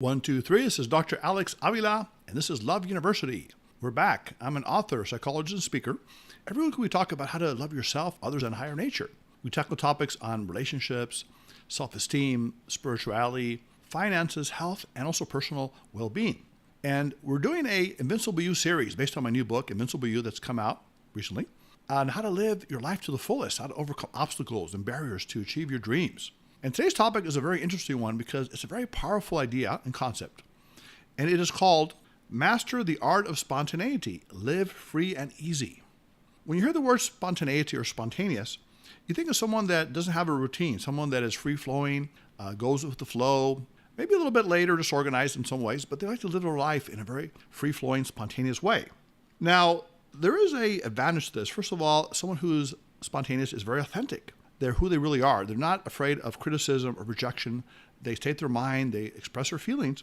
One, two, three. This is Dr. Alex Avila, and this is Love University. We're back. I'm an author, psychologist, and speaker. Every week we talk about how to love yourself, others, and higher nature. We tackle topics on relationships, self-esteem, spirituality, finances, health, and also personal well-being. And we're doing a Invincible You series based on my new book, Invincible You, that's come out recently, on how to live your life to the fullest, how to overcome obstacles and barriers to achieve your dreams. And today's topic is a very interesting one because it's a very powerful idea and concept. And it is called Master the Art of Spontaneity, Live Free and Easy. When you hear the word spontaneity or spontaneous, you think of someone that doesn't have a routine, someone that is free-flowing, goes with the flow, maybe a little bit later, disorganized in some ways, but they like to live their life in a very free-flowing, spontaneous way. Now, there is an advantage to this. First of all, someone who's spontaneous is very authentic. They're who they really are. They're not afraid of criticism or rejection. They state their mind, they express their feelings,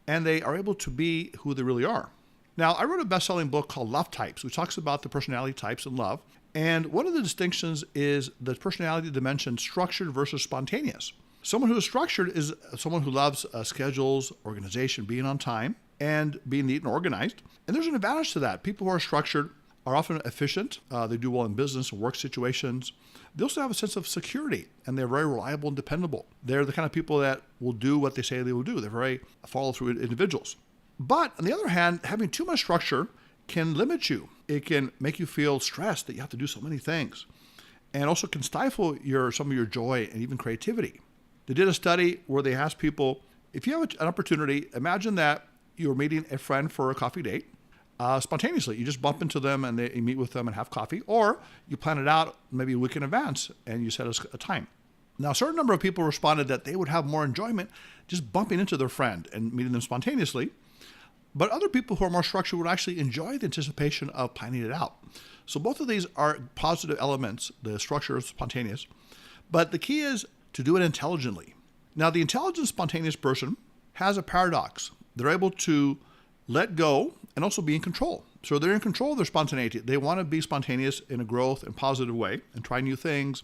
and they are able to be who they really are. Now, I wrote a best-selling book called Love Types, which talks about the personality types in love. And one of the distinctions is the personality dimension, structured versus spontaneous. Someone who is structured is someone who loves schedules, organization, being on time, and being neat and organized. And there's an advantage to that. People who are structured are often efficient. They do well in business and work situations. They also have a sense of security, and they're very reliable and dependable. They're the kind of people that will do what they say they will do. They're very follow-through individuals. But on the other hand, having too much structure can limit you. It can make you feel stressed that you have to do so many things, and also can stifle some of your joy and even creativity. They did a study where they asked people, if you have an opportunity, imagine that you're meeting a friend for a coffee date. Spontaneously, you just bump into them and you meet with them and have coffee, or you plan it out maybe a week in advance and you set a time. Now, a certain number of people responded that they would have more enjoyment just bumping into their friend and meeting them spontaneously, but other people who are more structured would actually enjoy the anticipation of planning it out. So both of these are positive elements. The structure is spontaneous, but the key is to do it intelligently. Now, the intelligent, spontaneous person has a paradox. They're able to let go and also be in control. So they're in control of their spontaneity. They want to be spontaneous in a growth and positive way and try new things,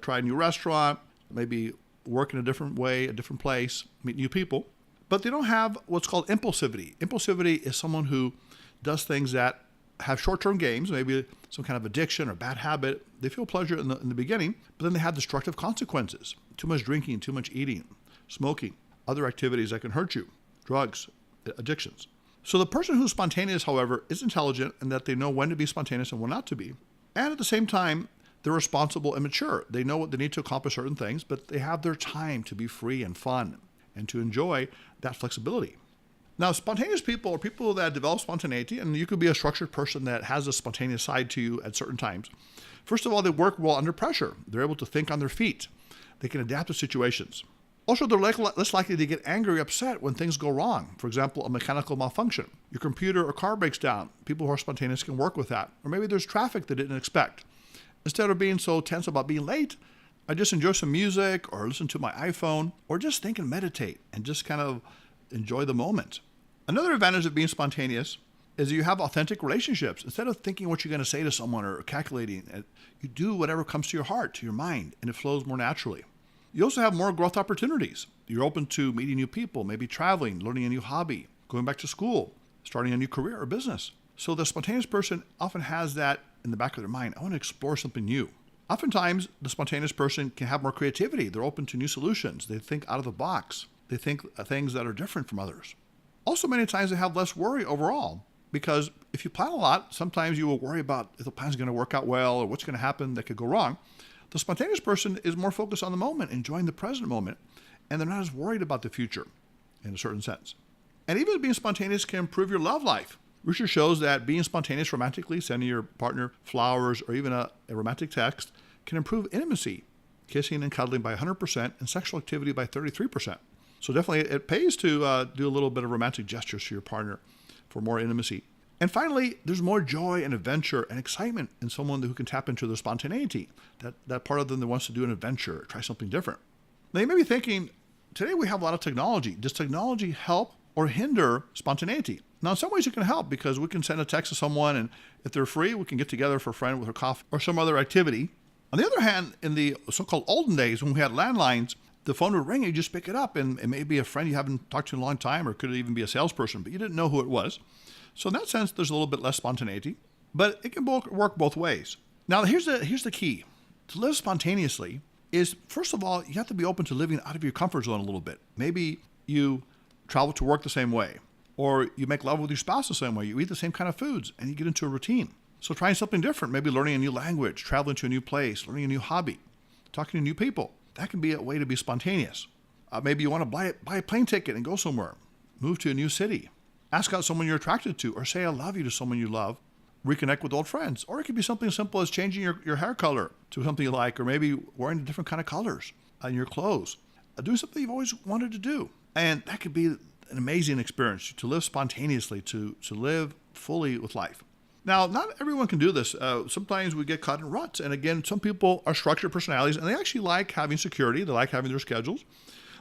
try a new restaurant, maybe work in a different way, a different place, meet new people. But they don't have what's called impulsivity. Impulsivity is someone who does things that have short-term gains, maybe some kind of addiction or bad habit. They feel pleasure in the beginning, but then they have destructive consequences. Too much drinking, too much eating, smoking, other activities that can hurt you, drugs, addictions. So the person who's spontaneous, however, is intelligent in that they know when to be spontaneous and when not to be. And at the same time, they're responsible and mature. They know what they need to accomplish certain things, but they have their time to be free and fun and to enjoy that flexibility. Now, spontaneous people are people that develop spontaneity, and you could be a structured person that has a spontaneous side to you at certain times. First of all, they work well under pressure. They're able to think on their feet. They can adapt to situations. Also, they're less likely to get angry or upset when things go wrong. For example, a mechanical malfunction. Your computer or car breaks down. People who are spontaneous can work with that. Or maybe there's traffic they didn't expect. Instead of being so tense about being late, I just enjoy some music or listen to my iPhone or just think and meditate and just kind of enjoy the moment. Another advantage of being spontaneous is you have authentic relationships. Instead of thinking what you're going to say to someone or calculating, you do whatever comes to your heart, to your mind, and it flows more naturally. You also have more growth opportunities. You're open to meeting new people, maybe traveling, learning a new hobby, going back to school, starting a new career or business. So the spontaneous person often has that in the back of their mind. I want to explore something new. Oftentimes, the spontaneous person can have more creativity. They're open to new solutions. They think out of the box. They think things that are different from others. Also, many times they have less worry overall, because if you plan a lot, sometimes you will worry about if the plan is going to work out well or what's going to happen that could go wrong. The spontaneous person is more focused on the moment, enjoying the present moment, and they're not as worried about the future in a certain sense. And even being spontaneous can improve your love life. Research shows that being spontaneous romantically, sending your partner flowers or even a romantic text, can improve intimacy, kissing and cuddling by 100% and sexual activity by 33%. So definitely it pays to do a little bit of romantic gestures to your partner for more intimacy. And finally, there's more joy and adventure and excitement in someone who can tap into their spontaneity, that part of them that wants to do an adventure, try something different. Now you may be thinking, today we have a lot of technology. Does technology help or hinder spontaneity? Now in some ways it can help because we can send a text to someone and if they're free, we can get together for a friend with a coffee or some other activity. On the other hand, in the so-called olden days when we had landlines, The phone would ring, and you just pick it up, and it may be a friend you haven't talked to in a long time, or could even be a salesperson, but you didn't know who it was. So in that sense, there's a little bit less spontaneity, but it can work both ways. Now, here's the key. To live spontaneously is, first of all, you have to be open to living out of your comfort zone a little bit. Maybe you travel to work the same way, or you make love with your spouse the same way. You eat the same kind of foods, and you get into a routine. So trying something different, maybe learning a new language, traveling to a new place, learning a new hobby, talking to new people. That can be a way to be spontaneous. Maybe you want to buy a plane ticket and go somewhere, move to a new city, ask out someone you're attracted to, or say I love you to someone you love, reconnect with old friends. Or it could be something as simple as changing your hair color to something you like, or maybe wearing a different kind of colors on your clothes. Doing something you've always wanted to do. And that could be an amazing experience, to live spontaneously, to live fully with life. Now, not everyone can do this. Sometimes we get caught in ruts. And again, some people are structured personalities, and they actually like having security. They like having their schedules.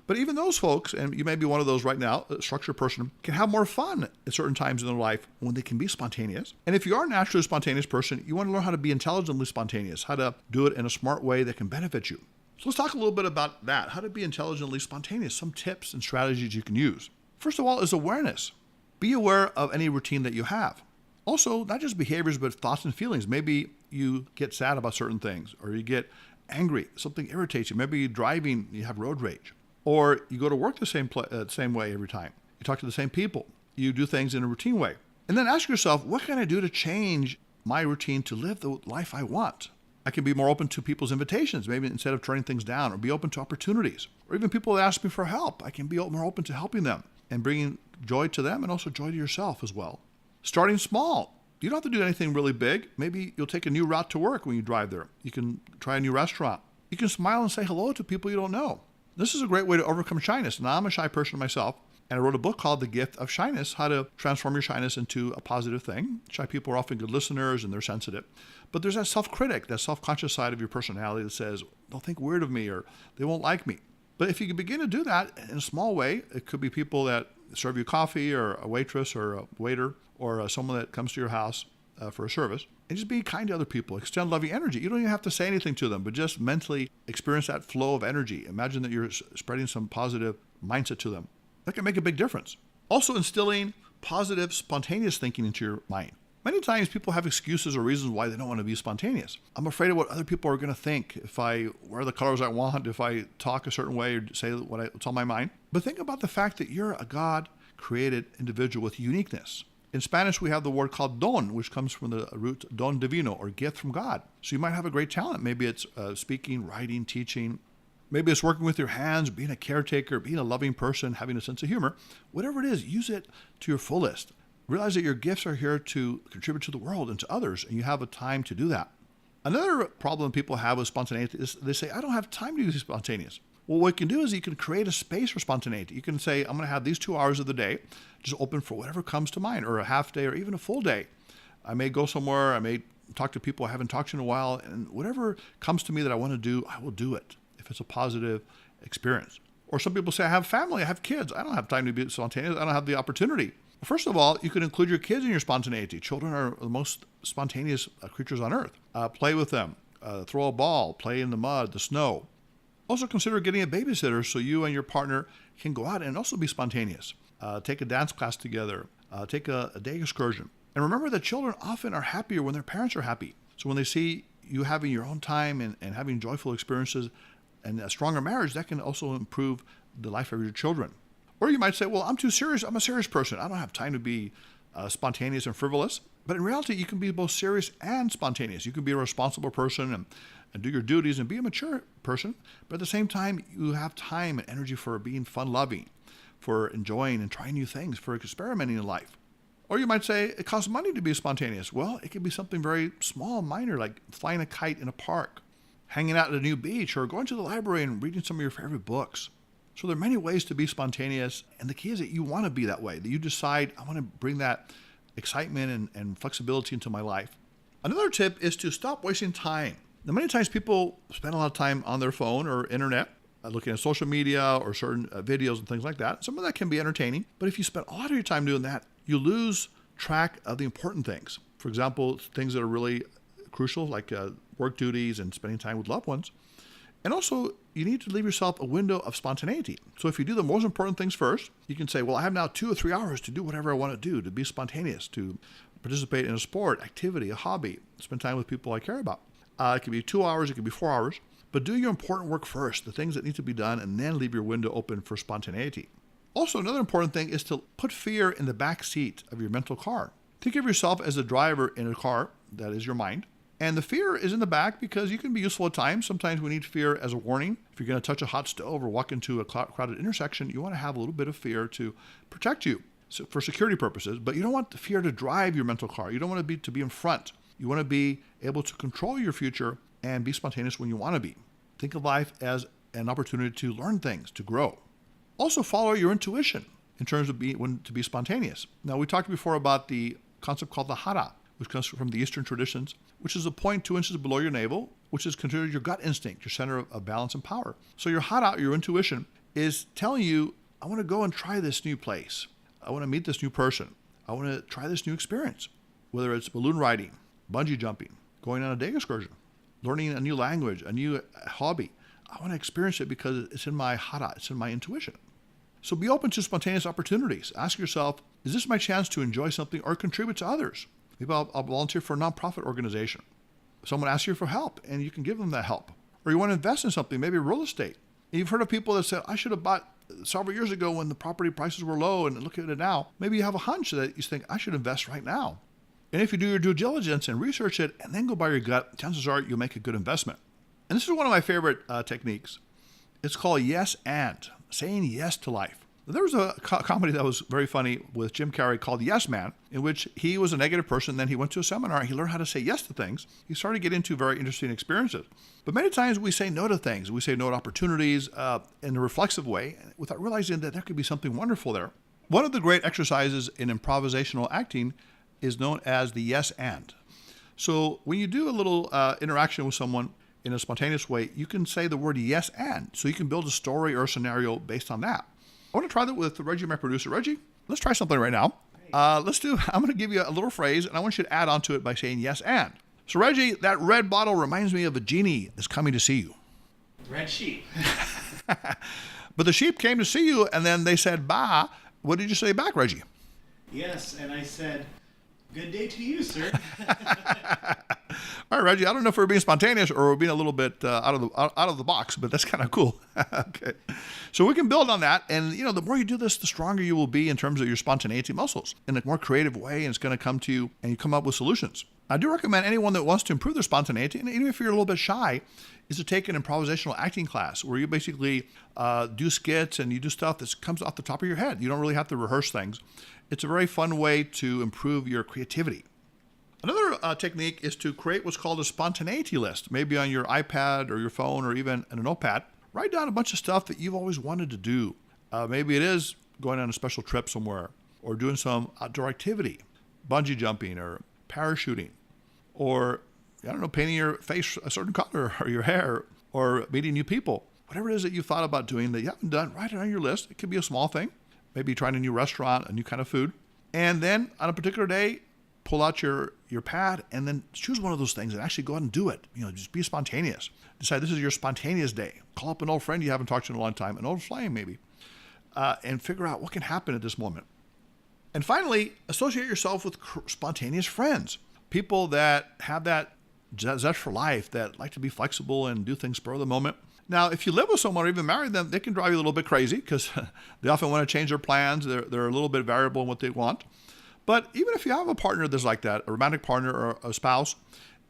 But even those folks, and you may be one of those right now, a structured person, can have more fun at certain times in their life when they can be spontaneous. And if you are a naturally spontaneous person, you want to learn how to be intelligently spontaneous, how to do it in a smart way that can benefit you. So let's talk a little bit about that, how to be intelligently spontaneous, some tips and strategies you can use. First of all is awareness. Be aware of any routine that you have. Also, not just behaviors, but thoughts and feelings. Maybe you get sad about certain things, or you get angry, something irritates you. Maybe you're driving, you have road rage. Or you go to work the same way every time. You talk to the same people. You do things in a routine way. And then ask yourself, what can I do to change my routine to live the life I want? I can be more open to people's invitations, maybe instead of turning things down, or be open to opportunities. Or even people that ask me for help, I can be more open to helping them and bringing joy to them and also joy to yourself as well. Starting small. You don't have to do anything really big. Maybe you'll take a new route to work when you drive there. You can try a new restaurant. You can smile and say hello to people you don't know. This is a great way to overcome shyness. Now, I'm a shy person myself, and I wrote a book called The Gift of Shyness, how to transform your shyness into a positive thing. Shy people are often good listeners, and they're sensitive. But there's that self-critic, that self-conscious side of your personality that says, they'll think weird of me, or they won't like me. But if you can begin to do that in a small way, it could be people that serve you coffee, or a waitress, or a waiter, or someone that comes to your house for a service, and just be kind to other people. Extend loving energy. You don't even have to say anything to them, but just mentally experience that flow of energy. Imagine that you're spreading some positive mindset to them. That can make a big difference. Also instilling positive, spontaneous thinking into your mind. Many times people have excuses or reasons why they don't want to be spontaneous. I'm afraid of what other people are going to think if I wear the colors I want, if I talk a certain way, or say what's on my mind. But think about the fact that you're a God-created individual with uniqueness. In Spanish, we have the word called don, which comes from the root don divino, or gift from God. So you might have a great talent. Maybe it's speaking, writing, teaching. Maybe it's working with your hands, being a caretaker, being a loving person, having a sense of humor. Whatever it is, use it to your fullest. Realize that your gifts are here to contribute to the world and to others, and you have a time to do that. Another problem people have with spontaneity is they say, I don't have time to be spontaneous. Well, what you can do is you can create a space for spontaneity. You can say, I'm going to have these 2 hours of the day just open for whatever comes to mind, or a half day, or even a full day. I may go somewhere, I may talk to people I haven't talked to in a while, and whatever comes to me that I want to do, I will do it if it's a positive experience. Or some people say, I have family, I have kids. I don't have time to be spontaneous. I don't have the opportunity. Well, first of all, you can include your kids in your spontaneity. Children are the most spontaneous creatures on earth. Play with them, throw a ball, play in the mud, the snow. Also consider getting a babysitter so you and your partner can go out and also be spontaneous. Take a dance class together. Take a day excursion. And remember that children often are happier when their parents are happy. So when they see you having your own time and having joyful experiences and a stronger marriage, that can also improve the life of your children. Or you might say, well, I'm too serious. I'm a serious person. I don't have time to be spontaneous and frivolous. But in reality, you can be both serious and spontaneous. You can be a responsible person and do your duties and be a mature person. But at the same time, you have time and energy for being fun-loving, for enjoying and trying new things, for experimenting in life. Or you might say, it costs money to be spontaneous. Well, it can be something very small, minor, like flying a kite in a park, hanging out at a new beach, or going to the library and reading some of your favorite books. So there are many ways to be spontaneous, and the key is that you want to be that way, that you decide, I want to bring that excitement and flexibility into my life. Another tip is to stop wasting time. Now, many times people spend a lot of time on their phone or internet, looking at social media or certain videos and things like that. Some of that can be entertaining, but if you spend a lot of your time doing that, you lose track of the important things. For example, things that are really crucial, like work duties and spending time with loved ones. And also, you need to leave yourself a window of spontaneity. So if you do the most important things first, you can say, well, I have now 2 or 3 hours to do whatever I want to do, to be spontaneous, to participate in a sport, activity, a hobby, spend time with people I care about. It could be 2 hours, it could be 4 hours. But do your important work first, the things that need to be done, and then leave your window open for spontaneity. Also, another important thing is to put fear in the back seat of your mental car. Think of yourself as the driver in a car, that is your mind. And the fear is in the back because you can be useful at times. Sometimes we need fear as a warning. If you're going to touch a hot stove or walk into a crowded intersection, you want to have a little bit of fear to protect you for security purposes. But you don't want the fear to drive your mental car. You don't want to be in front. You want to be able to control your future and be spontaneous when you want to be. Think of life as an opportunity to learn things, to grow. Also follow your intuition in terms of to be spontaneous. Now, we talked before about the concept called the hara, which comes from the Eastern traditions, which is a point 2 inches below your navel, which is considered your gut instinct, your center of balance and power. So your hara, your intuition, is telling you, I want to go and try this new place. I want to meet this new person. I want to try this new experience, whether it's balloon riding, bungee jumping, going on a day excursion, learning a new language, a new hobby. I want to experience it because it's in my hara, it's in my intuition. So be open to spontaneous opportunities. Ask yourself, is this my chance to enjoy something or contribute to others? Maybe I'll volunteer for a nonprofit organization. Someone asks you for help and you can give them that help. Or you want to invest in something, maybe real estate. And you've heard of people that said, I should have bought several years ago when the property prices were low, and look at it now. Maybe you have a hunch that you think, I should invest right now. And if you do your due diligence and research it and then go by your gut, chances are you'll make a good investment. And this is one of my favorite techniques. It's called yes and, saying yes to life. There was a comedy that was very funny with Jim Carrey called Yes Man, in which he was a negative person. Then he went to a seminar. He learned how to say yes to things. He started to get into very interesting experiences. But many times we say no to things. We say no to opportunities in a reflexive way without realizing that there could be something wonderful there. One of the great exercises in improvisational acting is known as the yes and. So when you do a little interaction with someone in a spontaneous way, you can say the word yes and. So you can build a story or a scenario based on that. I want to try that with Reggie, my producer. Reggie, let's try something right now. I'm going to give you a little phrase, and I want you to add on to it by saying yes and. So Reggie, that red bottle reminds me of a genie that's coming to see you. Red sheep. But the sheep came to see you, and then they said, bah. What did you say back, Reggie? Yes, and I said, good day to you, sir. All right, Reggie, I don't know if we're being spontaneous or we're being a little bit out of the box, but that's kind of cool. Okay. So we can build on that. And, the more you do this, the stronger you will be in terms of your spontaneity muscles in a more creative way, and it's going to come to you and you come up with solutions. I do recommend anyone that wants to improve their spontaneity, and even if you're a little bit shy, is to take an improvisational acting class where you basically do skits and you do stuff that comes off the top of your head. You don't really have to rehearse things. It's a very fun way to improve your creativity. Another technique is to create what's called a spontaneity list, maybe on your iPad or your phone or even in a notepad. Write down a bunch of stuff that you've always wanted to do. Maybe it is going on a special trip somewhere or doing some outdoor activity, bungee jumping or parachuting, or, painting your face a certain color or your hair or meeting new people. Whatever it is that you thought about doing that you haven't done, write it on your list. It could be a small thing, maybe trying a new restaurant, a new kind of food. And then on a particular day, pull out your pad and then choose one of those things and actually go out and do it. Just be spontaneous. Decide this is your spontaneous day. Call up an old friend you haven't talked to in a long time, an old flame maybe, and figure out what can happen at this moment. And finally, associate yourself with spontaneous friends, people that have that zest for life, that like to be flexible and do things spur of the moment. Now, if you live with someone or even marry them, they can drive you a little bit crazy because they often want to change their plans. They're a little bit variable in what they want. But even if you have a partner that's like that, a romantic partner or a spouse,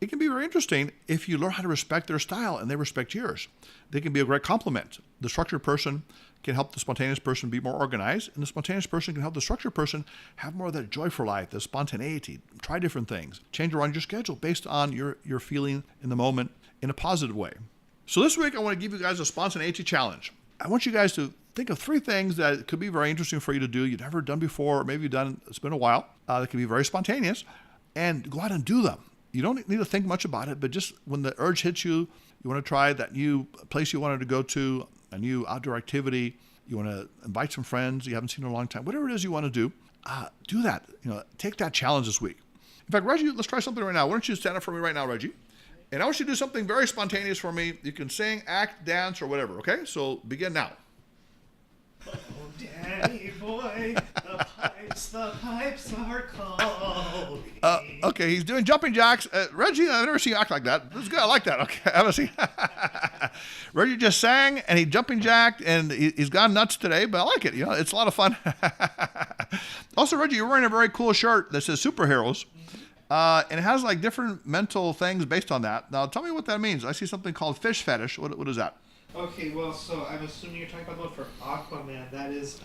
it can be very interesting if you learn how to respect their style and they respect yours. They can be a great complement. The structured person can help the spontaneous person be more organized, and the spontaneous person can help the structured person have more of that joy for life, the spontaneity, try different things, change around your schedule based on your feeling in the moment in a positive way. So this week, I want to give you guys a spontaneity challenge. I want you guys to think of 3 things that could be very interesting for you to do, you've never done before, or maybe you've done, it's been a while, that can be very spontaneous, and go out and do them. You don't need to think much about it, but just when the urge hits you, you want to try that new place you wanted to go to, a new outdoor activity, you want to invite some friends you haven't seen in a long time, whatever it is you want to do that. Take that challenge this week. In fact, Reggie, let's try something right now. Why don't you stand up for me right now, Reggie? And I want you to do something very spontaneous for me. You can sing, act, dance, or whatever, okay? So begin now. Oh, Danny boy, the pipes are calling. Okay, he's doing jumping jacks. Reggie, I've never seen you act like that. That's good. I like that. Okay, I haven't seen. Reggie just sang and he jumping jacked and he's gone nuts today, but I like it. You know, it's a lot of fun. Also, Reggie, you're wearing a very cool shirt that says superheroes. And it has like different mental things based on that. Now, tell me what that means. I see something called fish fetish. What is that? Okay, well, so I'm assuming you're talking about the one for Aquaman. That is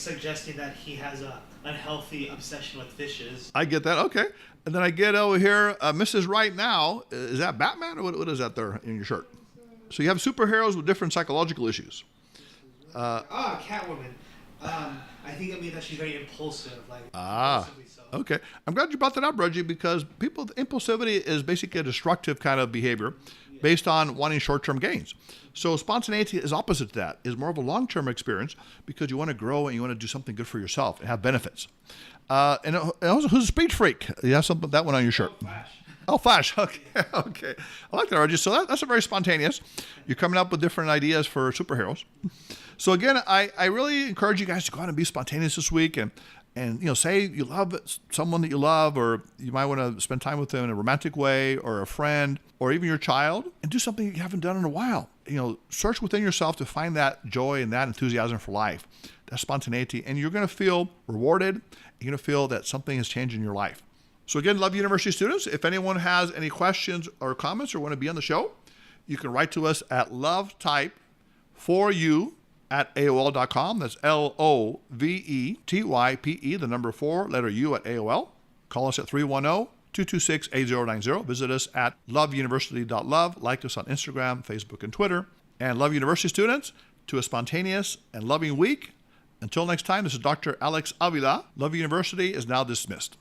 suggesting that he has a unhealthy obsession with fishes. I get that. Okay. And then I get over here, Mrs. Right Now. Is that Batman or what is that there in your shirt? So you have superheroes with different psychological issues. Catwoman. I think it means that she's very impulsive, impulsively so. Okay. I'm glad you brought that up, Reggie, because impulsivity is basically a destructive kind of behavior based on wanting short-term gains. So spontaneity is opposite to that, is more of a long-term experience because you want to grow and you want to do something good for yourself and have benefits. And also, who's a speed freak? You have something that one on your shirt. Flash. Oh, Flash. Okay. Okay. I like that, Reggie. So that's a very spontaneous. You're coming up with different ideas for superheroes. So again, I really encourage you guys to go out and be spontaneous this week and say you love someone that you love, or you might want to spend time with them in a romantic way, or a friend, or even your child, and do something you haven't done in a while. Search within yourself to find that joy and that enthusiasm for life, that spontaneity, and you're going to feel rewarded. You're going to feel that something has changed in your life. So again, Love University students, if anyone has any questions or comments or want to be on the show, you can write to us at lovetype4u@aol.com. That's LOVETYPE, the number 4, letter U at AOL. Call us at 310-226-8090. Visit us at loveuniversity.love. Like us on Instagram, Facebook, and Twitter. And Love University students, to a spontaneous and loving week. Until next time, this is Dr. Alex Avila. Love University is now dismissed.